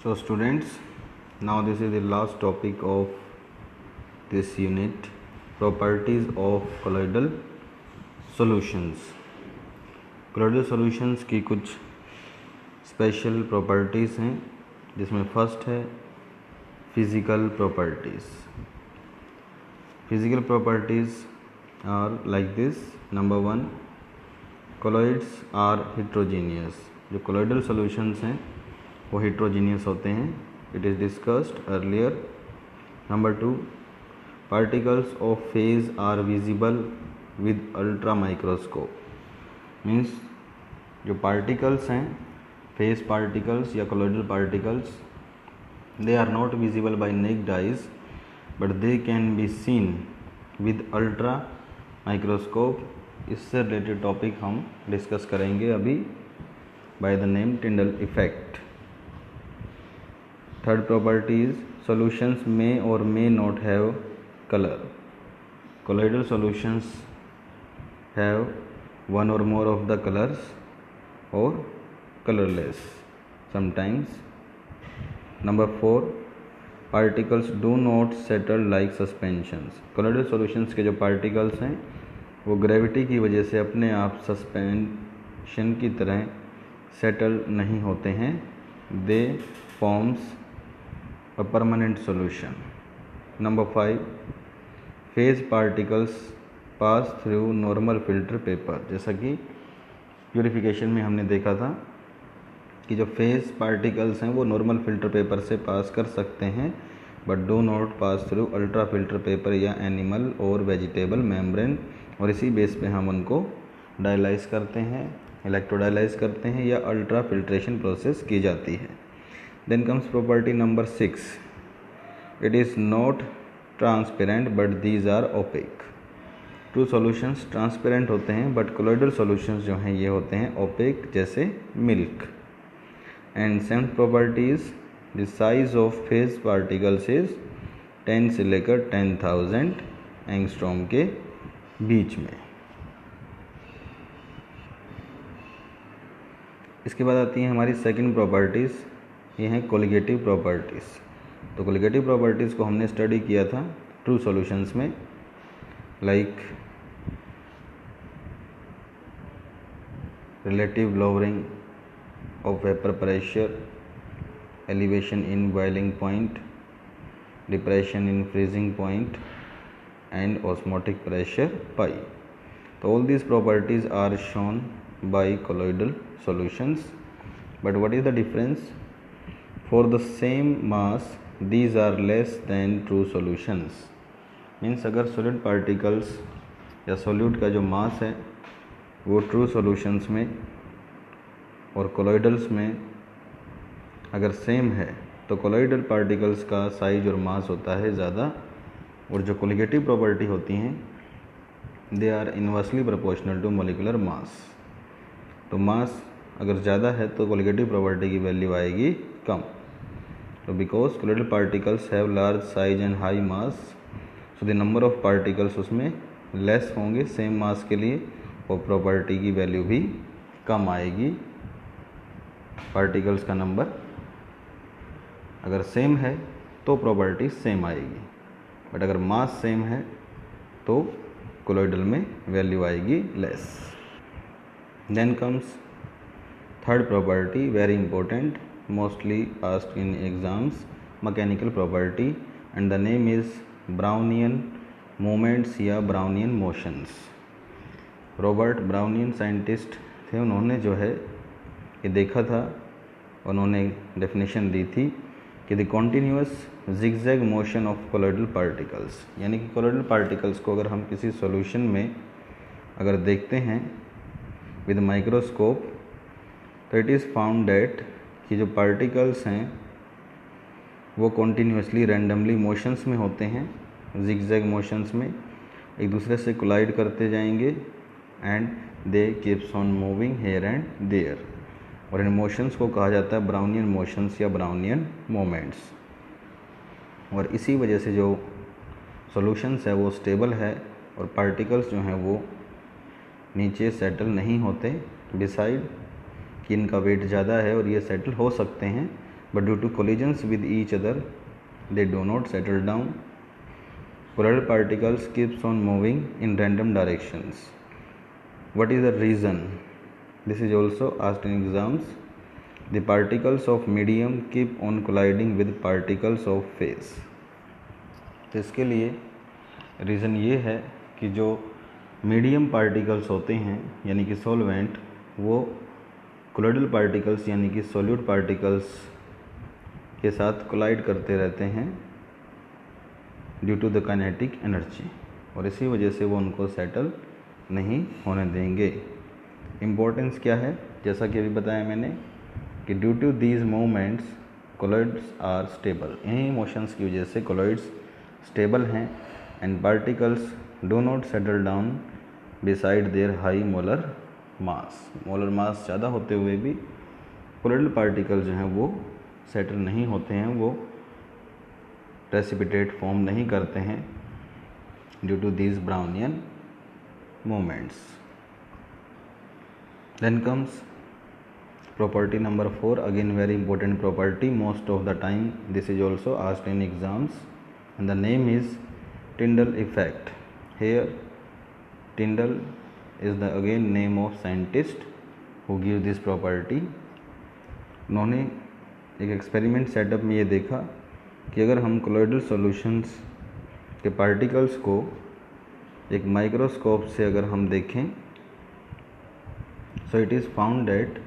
So students, now this is the last topic of this unit, properties of colloidal solutions. colloidal solutions की कुछ special properties हैं, जिसमें first है physical properties. Physical properties are like this. Number 1, colloids are heterogeneous. जो colloidal solutions हैं वो heterogeneous होते हैं. It is discussed earlier. Number 2, particles of phase are visible with ultra microscope. Means जो particles हैं, phase particles या colloidal particles, they are not visible by naked eyes, but they can be seen with ultra microscope. इससे related topic हम discuss करेंगे अभी by the name Tyndall effect. Third property is solutions may or may not have color. Colloidal solutions have one or more of the colors or colorless sometimes. Number 4, particles do not settle like suspensions. Colloidal solutions के जो particles हैं वो gravity की वजह से अपने आप suspension की तरह सेटल नहीं होते हैं. दे forms a permanent solution. Number 5, phase particles pass through normal filter paper. जैसा कि प्यूरिफिकेशन में हमने देखा था कि जो फेज पार्टिकल्स हैं वो नॉर्मल फिल्टर पेपर से पास कर सकते हैं, but do not pass through ultra filter paper या एनिमल और वेजिटेबल मेम्ब्रेन. और इसी बेस पे हम उनको डायलाइज करते हैं, इलेक्ट्रोडायलाइज करते हैं या अल्ट्रा फिल्ट्रेशन प्रोसेस की जाती है. Then comes property number 6. It is not transparent but these are opaque. True solutions transparent होते हैं, but colloidal solutions जो हैं ये होते हैं opaque, जैसे milk. And seventh property is the size of phase particles is 10 से लेकर 10,000 एंगस्ट्रॉम के बीच में. इसके बाद आती हैं हमारी सेकंड प्रॉपर्टीज़. ये हैं कोलिगेटिव प्रॉपर्टीज़. तो कोलिगेटिव प्रॉपर्टीज़ को हमने स्टडी किया था ट्रू सॉल्यूशंस में, like relative lowering of vapour pressure, elevation in boiling point, depression in freezing point and osmotic pressure pi. तो all these properties are shown by colloidal solutions. But what is the difference? For the same mass, these are less than true solutions. Means अगर solid particles या solute का जो mass है वो true solutions में और colloidals में अगर same है तो colloidal particles का size और mass होता है ज़्यादा, और जो colligative property होती हैं they are inversely proportional to molecular mass. तो mass अगर ज़्यादा है तो colligative property की वैल्यू आएगी कम. So because colloidal particles have large size and high mass, so the number of particles उसमें less होंगे सेम मास के लिए, और प्रॉपर्टी की वैल्यू भी कम आएगी. पार्टिकल्स का नंबर अगर सेम है तो प्रॉपर्टी सेम आएगी, बट अगर मास सेम है तो कोलॉइडल में वैल्यू आएगी less. Then comes third property, very important, mostly asked in exams, mechanical property, and the name is Brownian moments या Brownian motions. Robert Brownian scientist थे, उन्होंने जो है ये देखा था, उन्होंने डेफिनेशन दी थी कि the continuous zigzag motion of colloidal particles, यानी कि कोलॉइडल पार्टिकल्स को अगर हम किसी सॉल्यूशन में अगर देखते हैं विद माइक्रोस्कोप, तो इट इज़ फाउंड दैट कि जो पार्टिकल्स हैं वो कॉन्टीन्यूसली रैंडमली मोशंस में होते हैं, जिगजैग मोशंस में एक दूसरे से कोलाइड करते जाएंगे, and they keeps on moving here and there. और इन मोशंस को कहा जाता है ब्राउनियन मोशंस या ब्राउनियन मोमेंट्स. और इसी वजह से जो सॉल्यूशंस है वो स्टेबल है और पार्टिकल्स जो हैं वो नीचे सेटल नहीं होते, बिसाइड कि इनका वेट ज़्यादा है और ये सेटल हो सकते हैं, but due to collisions with each other they do not settle down. Colloidal particles keeps on moving in random directions. What is the reason? This is also asked in exams. The particles of medium keep on colliding with particles of phase. तो इसके लिए reason ये है कि जो medium particles होते हैं यानी कि सॉल्वेंट, वो कोलोइडल पार्टिकल्स यानी कि सॉल्यूट पार्टिकल्स के साथ कोलाइड करते रहते हैं due to the kinetic energy, और इसी वजह से वो उनको सेटल नहीं होने देंगे। इम्पोर्टेंस क्या है? जैसा कि अभी बताया मैंने कि due to these movements colloids are stable. इन्हीं मोशंस की वजह से कोलॉइड्स स्टेबल हैं and particles do not settle down beside their high molar mass. Molar mass ज़्यादा होते हुए भी कोलॉइडल पार्टिकल जो हैं वो सेटल नहीं होते हैं, वो प्रेसिपिटेट फॉर्म नहीं करते हैं due to these Brownian movements. Then comes property number 4, again very important property. Most of the time this is also asked in exams, and the name is Tyndall effect. Here Tyndall is the again name of scientist who gives this property. उन्होंने एक experiment setup में ये देखा कि अगर हम colloidal solutions के particles को एक माइक्रोस्कोप से अगर हम देखें, so it is found that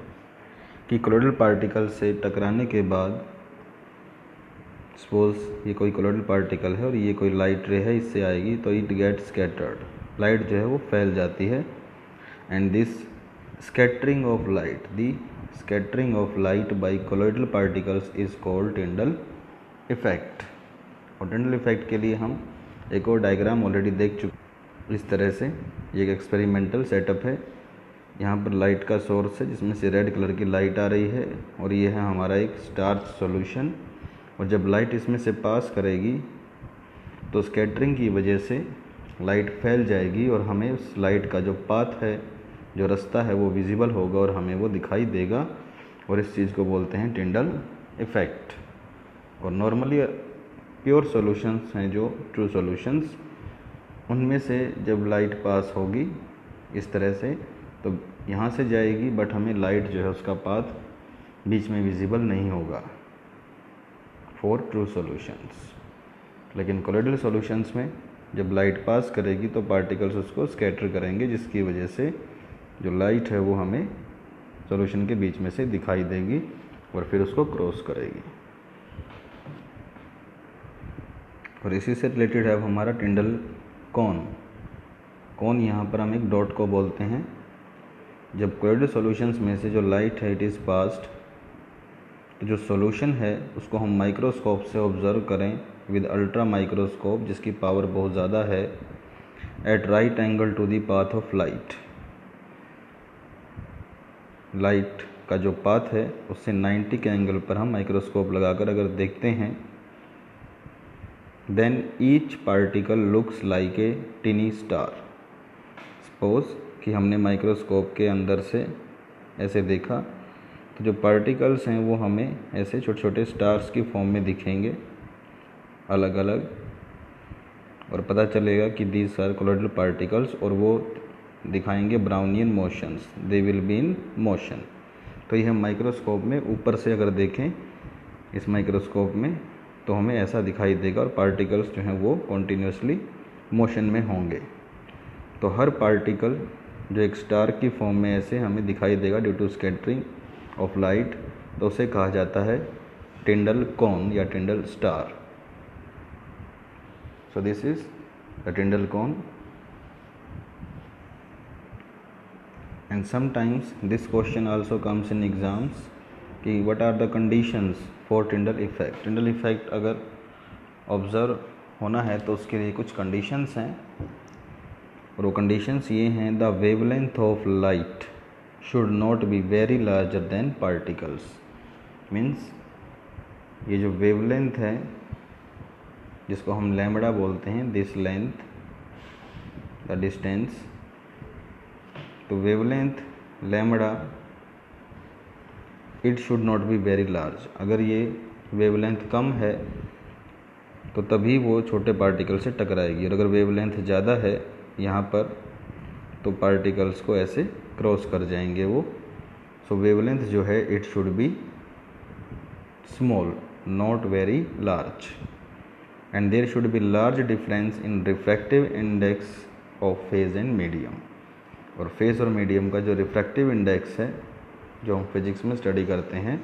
कि कोलॉइडल पार्टिकल से टकराने के बाद, सपोज ये कोई कोलॉइडल पार्टिकल है और ये कोई लाइट रे है, इससे आएगी तो इट गेट स्कैटर्ड, लाइट जो है वो फैल जाती है। And this scattering of light, the scattering of light bye colloidal particles is called Tyndall effect. और टिंडल इफेक्ट के लिए हम एक और डायग्राम ऑलरेडी देख चुके। इस तरह से ये एक एक्सपेरिमेंटल सेटअप है। यहाँ पर लाइट का सोर्स है जिसमें से रेड कलर की लाइट आ रही है, और ये है हमारा एक स्टार्च सॉल्यूशन। और जब लाइट इसमें से पास करेगी तो स्कैटरिंग की वजह से लाइट फैल जाएगी और हमें उस लाइट का जो पाथ है, जो रास्ता है, वो विजिबल होगा और हमें वो दिखाई देगा, और इस चीज़ को बोलते हैं टिंडल इफेक्ट। और नॉर्मली प्योर सॉल्यूशंस हैं जो ट्रू सॉल्यूशंस, उनमें से जब लाइट पास होगी इस तरह से तो यहाँ से जाएगी, बट हमें लाइट जो है उसका पाथ बीच में विजिबल नहीं होगा फॉर ट्रू सॉल्यूशंस। लेकिन कोलॉइडल सॉल्यूशंस में जब लाइट पास करेगी तो पार्टिकल्स उसको स्कैटर करेंगे, जिसकी वजह से जो लाइट है वो हमें सॉल्यूशन के बीच में से दिखाई देगी और फिर उसको क्रॉस करेगी। और इसी से रिलेटेड है हमारा टिंडल कोन। कोन यहाँ पर हम एक डॉट को बोलते हैं। जब कोलॉइडल सॉल्यूशंस में से जो लाइट है इट इज़ पास्ड, तो जो सॉल्यूशन है उसको हम माइक्रोस्कोप से ऑब्जर्व करें विद अल्ट्रा माइक्रोस्कोप, जिसकी पावर बहुत ज़्यादा है, at right angle to the path of light. Light का जो पाथ है उससे 90 के एंगल पर हम माइक्रोस्कोप लगाकर अगर देखते हैं, then each particle looks like a tiny star. Suppose कि हमने माइक्रोस्कोप के अंदर से ऐसे देखा तो जो पार्टिकल्स हैं वो हमें ऐसे छोटे छोटे स्टार्स की फॉर्म में दिखेंगे अलग अलग, और पता चलेगा कि दीज आर कोलॉइडल पार्टिकल्स, और वो दिखाएंगे Brownian motions, they will be in motion. तो ये हम माइक्रोस्कोप में ऊपर से अगर देखें इस माइक्रोस्कोप में तो हमें ऐसा दिखाई देगा, और पार्टिकल्स जो हैं वो कॉन्टीन्यूसली मोशन में होंगे। तो हर पार्टिकल जो एक स्टार की फॉर्म में ऐसे हमें दिखाई देगा due to scattering of light, तो उसे कहा जाता है टिंडल कोन या Tyndall star. So this is the Tyndall cone. And sometimes this question also comes in exams कि what are the conditions for Tyndall effect. Tyndall effect अगर observe होना है तो उसके लिए कुछ कंडीशंस हैं, और वो कंडीशंस ये हैं, the wavelength of light should not be very larger than particles. Means ये जो वेवलेंथ है जिसको हम लैम्बडा बोलते हैं, दिस लेंथ, द डिस्टेंस, तो wavelength lambda it should not be very large, अगर ये वेवलेंथ कम है तो तभी वो छोटे पार्टिकल से टकराएगी, और अगर वेवलेंथ ज़्यादा है यहाँ पर तो पार्टिकल्स को ऐसे क्रॉस कर जाएंगे वो। सो वेवलेंथ जो है it should be small, not very large, and there should be large difference in refractive index of phase and medium. और फेज और मीडियम का जो रिफ्रैक्टिव इंडेक्स है जो हम फिजिक्स में स्टडी करते हैं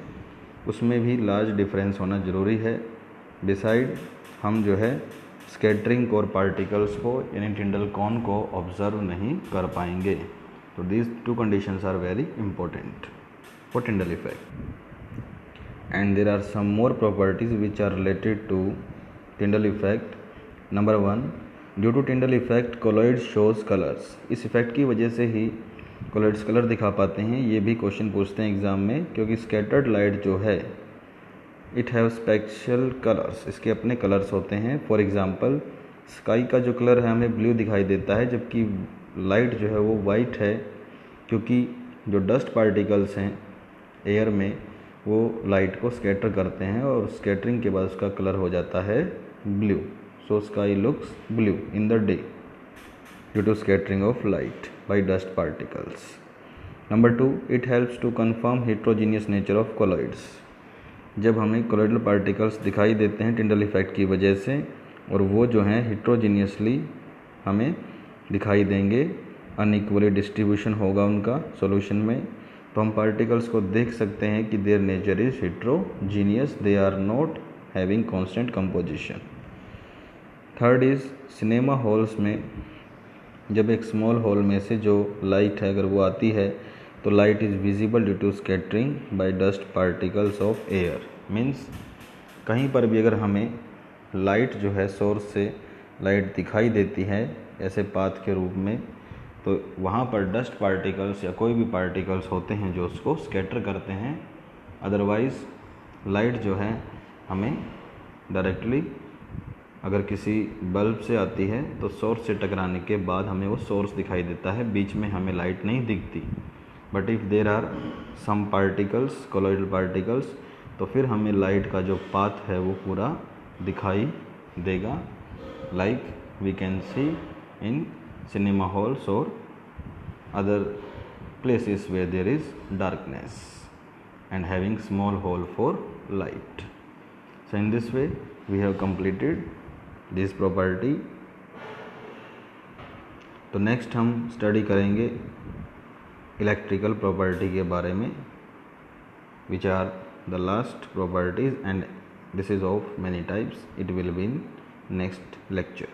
उसमें भी लार्ज डिफरेंस होना ज़रूरी है। बिसाइड हम जो है स्कैटरिंग और पार्टिकल्स को यानी टिंडल कॉन को ऑब्जर्व नहीं कर पाएंगे। तो these two conditions are very important for Tyndall effect, and there are some more properties which are related to Tyndall effect. Number 1, due to Tyndall effect colloid shows colours. इस effect की वजह से ही colloids colour दिखा पाते हैं। ये भी question पूछते हैं एग्जाम में, क्योंकि स्कैटर्ड लाइट जो है इट हैव स्पेशल कलर्स, इसके अपने कलर्स होते हैं। फॉर एग्जांपल स्काई का जो कलर है हमें ब्लू दिखाई देता है, जबकि लाइट जो है वो वाइट है, क्योंकि जो डस्ट पार्टिकल्स हैं एयर में वो लाइट को स्कैटर करते हैं और स्कैटरिंग के बाद उसका कलर हो जाता है blue. So sky looks blue in the day due to scattering of light by dust particles. Number 2, it helps to confirm heterogeneous nature of colloids. जब हमें कोलॉइडल पार्टिकल्स दिखाई देते हैं टिंडल इफेक्ट की वजह से और वो जो हैं हेट्रोजीनियसली हमें दिखाई देंगे, अनइक्वली डिस्ट्रीब्यूशन होगा उनका सॉल्यूशन में, तो हम पार्टिकल्स को देख सकते हैं कि their nature is heterogeneous, they are not having constant composition. Third is cinema halls में जब एक स्मॉल हॉल में से जो लाइट है अगर वो आती है तो light is visible due to scattering by dust particles of air. Means कहीं पर भी अगर हमें लाइट जो है सोर्स से लाइट दिखाई देती है ऐसे पाथ के रूप में, तो वहाँ पर डस्ट पार्टिकल्स या कोई भी पार्टिकल्स होते हैं जो उसको स्कैटर करते हैं। अदरवाइज़ लाइट जो है हमें डायरेक्टली अगर किसी बल्ब से आती है तो सोर्स से टकराने के बाद हमें वो सोर्स दिखाई देता है, बीच में हमें लाइट नहीं दिखती। But if there are some particles colloidal particles तो फिर हमें लाइट का जो पाथ है वो पूरा दिखाई देगा, like we can see in cinema halls और other places where there is darkness and having small hole for light. So in this way we have completed this property. तो नेक्स्ट हम स्टडी करेंगे electrical property के बारे में, which are the last properties and this is of many types. It will be in next lecture.